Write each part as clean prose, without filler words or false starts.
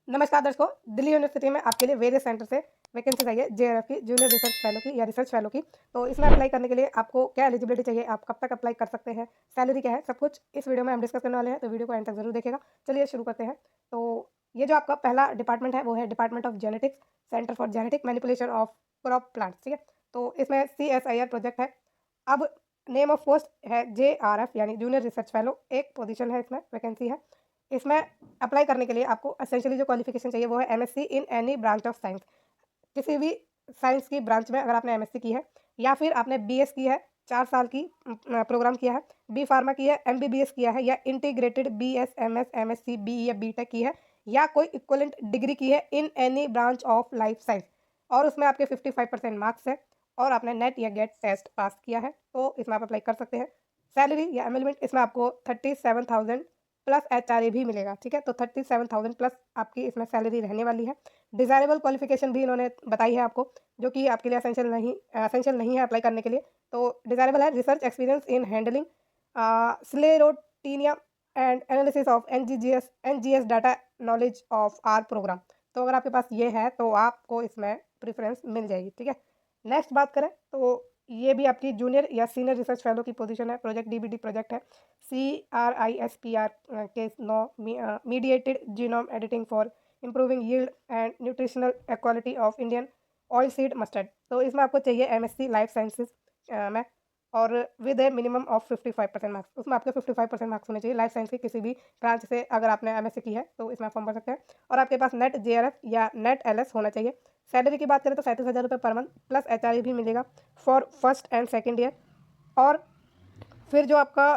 नमस्कार दर्शकों, दिल्ली यूनिवर्सिटी में आपके लिए वेरियस सेंटर से वैकेंसीज आई है जेआरएफ की, जूनियर रिसर्च फेलो की या रिसर्च फेलो की। तो इसमें अप्लाई करने के लिए आपको क्या एलिजिबिलिटी चाहिए, आप कब तक अप्लाई कर सकते हैं, सैलरी क्या है, सब कुछ इस वीडियो में हम डिस्कस करने वाले हैं। तो वीडियो को एंड तक जरूर देखेगा। चलिए शुरू करते हैं। तो ये जो आपका पहला डिपार्टमेंट है वो है department of genetics, centre for genetic manipulation of crop plants. ठीक है, तो इसमें CSIR प्रोजेक्ट है। अब नेम ऑफ पोस्ट है JRF यानी जूनियर रिसर्च फेलो। एक पोजीशन है, इसमें वैकेंसी है। इसमें अप्लाई करने के लिए आपको एसेंशियली जो क्वालिफिकेशन चाहिए वो है MSc in any branch of science. किसी भी साइंस की ब्रांच में अगर आपने MSc की है या फिर आपने BS की है, 4 साल की प्रोग्राम किया है, B फार्मा की है, MBBS किया है या integrated BS MS MSc BE या BTech की है या कोई इक्वलेंट डिग्री की है in any branch of life science और उसमें आपके 55% मार्क्स है और आपने नेट या गेट टेस्ट पास किया है, तो इसमें आप अप्लाई कर सकते हैं। सैलरी या एमिलमेंट इसमें आपको 37,000 प्लस HRA भी मिलेगा। ठीक है, तो 37,000 प्लस आपकी इसमें सैलरी रहने वाली है। डिज़ायरेबल क्वालिफिकेशन भी इन्होंने बताई है आपको, जो कि आपके लिए एसेंशियल नहीं है अप्लाई करने के लिए। तो डिज़ायरेबल है research experience in handling sclerotinia and analysis of NGS data knowledge of R program. तो अगर आपके पास ये है तो आपको इसमें प्रेफरेंस मिल जाएगी। ठीक है, नेक्स्ट बात करें तो ये भी आपकी जूनियर या सीनियर रिसर्च फेलो की पोजीशन है। प्रोजेक्ट DBT प्रोजेक्ट है। CRISPR के नो mediated genome editing for improving yield and nutritional quality of Indian oilseed mustard. तो इसमें आपको चाहिए MSc लाइफ साइंसेज में और with a minimum of 55% marks. उसमें आपके 55% मार्क्स होने चाहिए लाइफ साइंस की किसी भी ब्रांच से। अगर आपने MSc की है तो इसमें आप फॉर्म भर सकते हैं और आपके पास नेट JRF या नेट LS होना चाहिए। सैलरी की बात करें तो 37,000 रुपये पर मंथ प्लस HRA भी मिलेगा for first and second year. और फिर जो आपका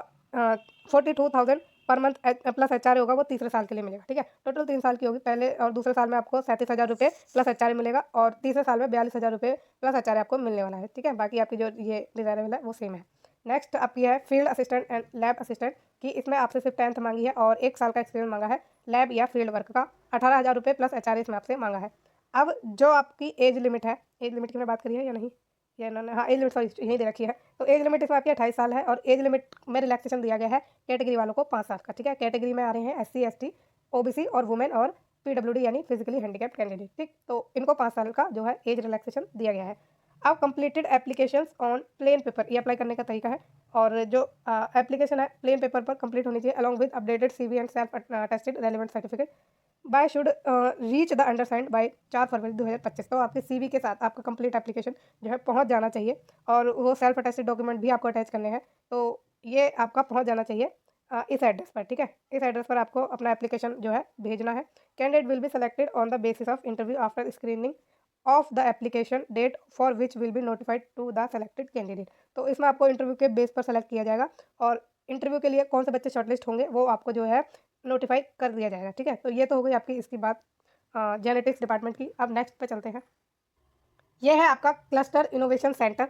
42,000 पर मंथ प्लस HRA होगा वो तीसरे साल के लिए मिलेगा। ठीक है, टोटल 3 साल की होगी। पहले और दूसरे साल में आपको 37,000 रुपये प्लस HRA मिलेगा और तीसरे साल में 42,000 रुपये प्लस HRA आपको मिलने वाला है। ठीक है, बाकी आपकी जो ये डिजायरेबल है वो सेम है। नेक्स्ट आपकी है field assistant and lab assistant की। इसमें आपसे सिर्फ 10th मांगी है और 1 साल का एक्सपीरियंस मांगा है लैब या फील्ड वर्क का। 18,000 रुपये प्लस HRA इसमें आपसे मांगा है। अब जो आपकी एज लिमिट है, एज लिमिट की मैं बात करी है या नहीं, या इन्होंने, हाँ एज लिमिट सॉरी यहीं दे रखी है। तो एज लिमिट इसमें आपकी 28 साल है और एज लिमिट में रिलैक्सेशन दिया गया है कैटेगरी वालों को 5 साल का। ठीक है, कैटेगरी में आ रहे हैं SC ST OBC और वुमेन और PWD यानी फिजिकली हैंडीकैप्ड कैंडिडेट। ठीक, तो इनको 5 साल का जो है एज रिलैक्सेशन दिया गया है। अब completed applications on plain paper, ये अप्लाई करने का तरीका है और जो एप्लीकेशन है प्लेन पेपर पर कंप्लीट होनी चाहिए along with updated CV and self tested relevant certificate by should reach the undersigned by 4 February 2025। तो आपके CV के साथ आपका कंप्लीट एप्लीकेशन जो है पहुंच जाना चाहिए और वो सेल्फ अटेस्टेड डॉक्यूमेंट भी आपको अटैच करने हैं। तो ये आपका पहुंच जाना चाहिए इस एड्रेस पर। ठीक है, इस एड्रेस पर आपको अपना एप्लीकेशन जो है भेजना है। Candidate will be selected on the basis of interview after screening of the application date for which will be notified to the selected candidate. तो इसमें आपको इंटरव्यू के बेस पर सेलेक्ट किया जाएगा और इंटरव्यू के लिए कौन से बच्चे शॉर्टलिस्ट होंगे वो आपको जो है नोटिफाई कर दिया जाएगा। ठीक है, तो ये तो हो गई आपकी इसकी बात जेनेटिक्स डिपार्टमेंट की। अब नेक्स्ट पे चलते हैं। ये है आपका क्लस्टर इनोवेशन सेंटर।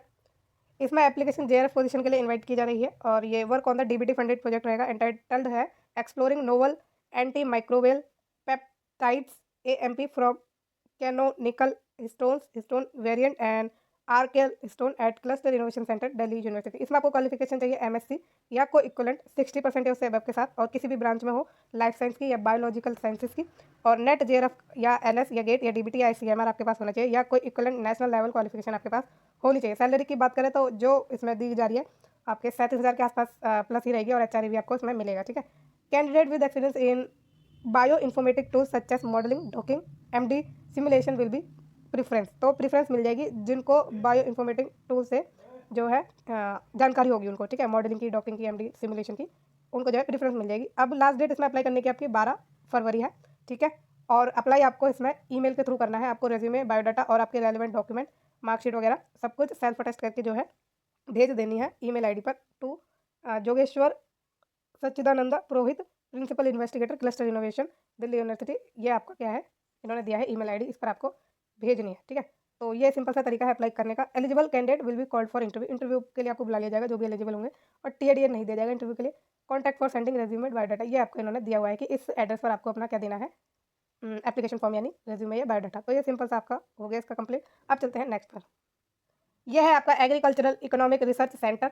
इसमें एप्लीकेशन JRF पोजीशन के लिए इनवाइट की जा रही है और ये work on the DBT funded project रहेगा। एंटाइटल्ड है exploring novel anti microbial peptides AMP from canonical histone variant and archaeal histone at cluster innovation centre Delhi university. इसमें आपको क्वालिफिकेशन चाहिए MSc या कोई इक्वलेंट 60% उससे अबव के साथ और किसी भी ब्रांच में हो लाइफ साइंस की या बायोलॉजिकल साइंसेज की और नेट JRF या LS या गेट या DBT या ICMR आपके पास होना चाहिए या कोई इक्वलेंट नेशनल लेवल क्वालिफिकेशन आपके पास होनी चाहिए। सैलरी की बात करें तो जो इसमें दी जा रही है आपके 37,000 के आसपास प्लस ही रहेगी और HRA भी आपको इसमें मिलेगा। ठीक है, candidate with experience in bio informatic tools such as modelling docking MD simulation will be preference. तो प्रेफरेंस मिल जाएगी जिनको बायो इन्फॉर्मेटिक टूल से जो है जानकारी होगी उनको। ठीक है, मॉडलिंग की, डॉकिंग की, MD सिमुलेशन की, उनको जो है प्रेफरेंस मिल जाएगी। अब लास्ट डेट इसमें अप्लाई करने की आपकी 12 फरवरी है। ठीक है, और अप्लाई आपको इसमें ईमेल के थ्रू करना है। आपको रेज्यूमे, बायोडाटा और आपके रेलिवेंट डॉक्यूमेंट, मार्कशीट वगैरह सब कुछ सेल्फ अटेस्ट करके जो है भेज देनी है ईमेल आईडी पर to Jogeshwar Sachidananda Purohit principal investigator cluster innovation Delhi university. ये आपका क्या है इन्होंने दिया है ईमेल आईडी, इस पर आपको भेजनी है। ठीक है, तो ये सिंपल सा तरीका है अप्लाई करने का। Eligible candidate will be called for interview के लिए आपको बुला लिया जाएगा जो भी एलिजिबल होंगे और TADA नहीं दिया जाएगा इंटरव्यू के लिए। Contact for sending resume biodata, ये आपको इन्होंने दिया हुआ है कि इस एड्रेस पर आपको अपना क्या देना है, एप्लीकेशन फॉर्म यानी रेज्यूमे या बायोडाटा। तो ये सिंपल सा आपका हो गया इसका कंप्लीट। अब चलते हैं नेक्स्ट पर। यह है आपका एग्रीकल्चरल इकोनॉमिक रिसर्च सेंटर।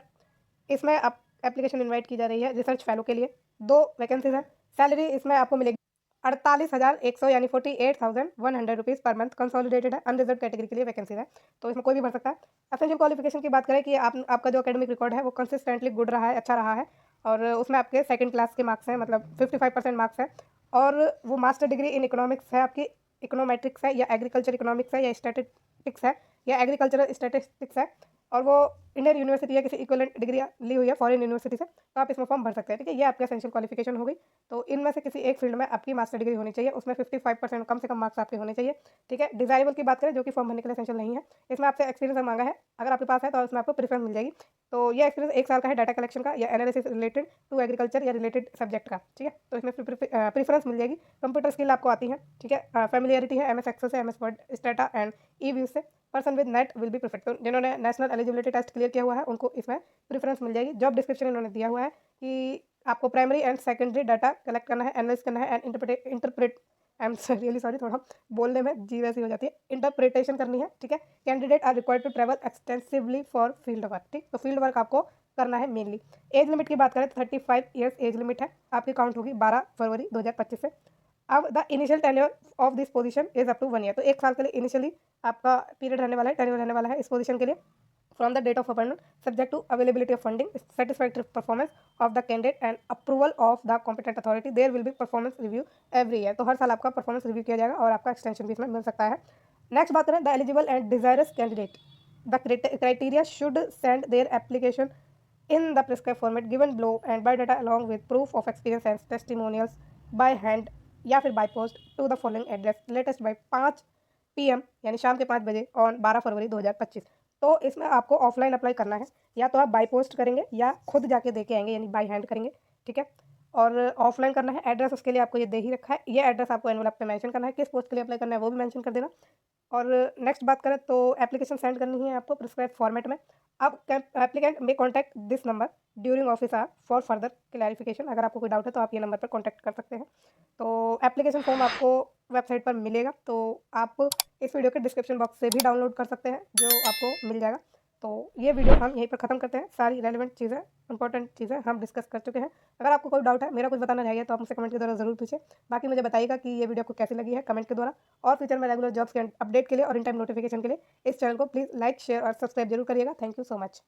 इसमें आप एप्लीकेशन इनवाइट की जा रही है रिसर्च फेलो के लिए। 2 वैकेंसीज है। सैलरी इसमें आपको मिलेगी 48,100 यानी 48,100 रुपीज़ पर मंथ कंसोलिडेटेड है, अनरिजर्व कैटेगरी के लिए वैकेंसी है, तो इसमें कोई भी भर सकता है। एसेंशियल क्वालिफिकेशन की बात करें कि आपका जो एकेडमिक रिकॉर्ड है वो कंसिस्टेंटली गुड रहा है, अच्छा रहा है, और उसमें आपके सेकंड क्लास के मार्क्स हैं, मतलब 55% मार्क्स हैं, और वो मास्टर डिग्री इन इकोनॉमिक्स है आपकी, इकोनोमेट्रिक्स है या एग्रीकल्चर इकोनॉमिक्स है या स्टैटिस्टिक्स है या एग्रीकल्चरल स्टैटिस्टिक्स है, और वो इंडियन यूनिवर्सिटी या किसी इक्विवेलेंट डिग्री ली हुई है फॉरेन यूनिवर्सिटी से, तो आप इसमें फॉर्म भर सकते हैं, ठीक है। ये आपकी एसेंशियल क्वालिफिकेशन हो गई। तो इनमें से किसी एक फील्ड में आपकी मास्टर डिग्री होनी चाहिए, उसमें 55% कम से कम मार्क्स आपके होने चाहिए, ठीक है। डिजायरेबल की बात करें, जो कि फॉर्म भरने के लिए एसेंशियल नहीं है, इसमें आपसे एक्सपीरियंस मांगा है, अगर आपके पास है तो इसमें आपको प्रेफरेंस मिल जाएगी। तो ये एक्सपीरियंस 1 साल का है डाटा कलेक्शन का या एनालिसिस रिलेटेड टू एग्रीकल्चर या रिलेटेड सब्जेक्ट का, ठीक है। तो इसमें प्रेफरेंस मिल जाएगी। कंप्यूटर स्किल आपको आती है, ठीक है, फेमिलियरिटी है एमएस एक्सेल से, MS Word, Stata and EViews से। Person with NET will be preferred, तो जिन्होंने नेशनल एलिजिबिलिटी टेस्ट क्लियर किया हुआ है उनको इसमें प्रेफरेंस मिल जाएगी। जॉब डिस्क्रिप्शन इन्होंने दिया हुआ है कि आपको primary and secondary data collect करना है, एनालाइज करना है and interpret I am really sorry, थोड़ा बोलने में जी वैसी हो जाती है, इंटरप्रिटेशन करनी है, ठीक है। Candidate are required to travel extensively for field work, ठीक, तो फील्ड वर्क आपको करना है मेनली। एज लिमिट की बात करें तो 35 ईयर्स एज लिमिट है, आपकी काउंट होगी 12 फरवरी 2025 से। अब the initial tenure of this position is up to 1 year, तो 1 साल के लिए इनिशियली आपका पीरियड रहने वाला है, टेन्योर रहने वाला है इस पोजीशन के लिए। From the date of appointment subject to availability of funding, satisfactory performance of the candidate and approval of the competent authority, there will be performance review every year, तो हर साल आपका परफॉर्मेंस रिव्यू किया जाएगा और आपका एक्सटेंशन भी इसमें मिल सकता है। नेक्स्ट बात करें the eligible and desirous candidate, the criteria should send their application in the prescribed format given below and biodata along with proof of experience and testimonials by hand या फिर by post to the following address latest by 5 PM यानी शाम के 5 बजे on 12 फरवरी 2025। तो इसमें आपको offline apply करना है, या तो आप बाय पोस्ट करेंगे या खुद जाके दे के आएंगे यानी बाय हैंड करेंगे, ठीक है। और ऑफलाइन करना है, एड्रेस उसके लिए आपको ये दे ही रखा है, ये एड्रेस आपको एनवलप पे मेंशन करना है, किस पोस्ट के लिए अप्लाई करना है वो भी मेंशन कर देना। और नेक्स्ट बात करें तो एप्लीकेशन सेंड करनी है आपको प्रिस्क्राइब फॉर्मेट में। अब applicant may contact this number during office hour for further clarification, अगर आपको कोई डाउट है तो आप ये नंबर पर कॉन्टैक्ट कर सकते हैं। तो एप्लीकेशन फॉर्म आपको वेबसाइट पर मिलेगा, तो आप इस वीडियो के डिस्क्रिप्शन बॉक्स से भी डाउनलोड कर सकते हैं, जो आपको मिल जाएगा। तो ये वीडियो हम यहीं पर ख़त्म करते हैं, सारी रेलेवेंट चीज़ें, इंपॉर्टेंट चीज़ें हम डिस्कस कर चुके हैं। अगर आपको कोई डाउट है, मेरा कुछ बताना चाहिए तो आप मुझसे कमेंट के द्वारा ज़रूर पूछें। बाकी मुझे बताइएगा कि ये वीडियो आपको कैसी लगी है कमेंट के द्वारा, और फ्यूचर में रेगुलर जॉब्स के अपडेट के लिए और इन टाइम नोटिफिकेशन के लिए इस चैनल को प्लीज़ लाइक शेयर और सब्सक्राइब जरूर करिएगा। Thank you so much.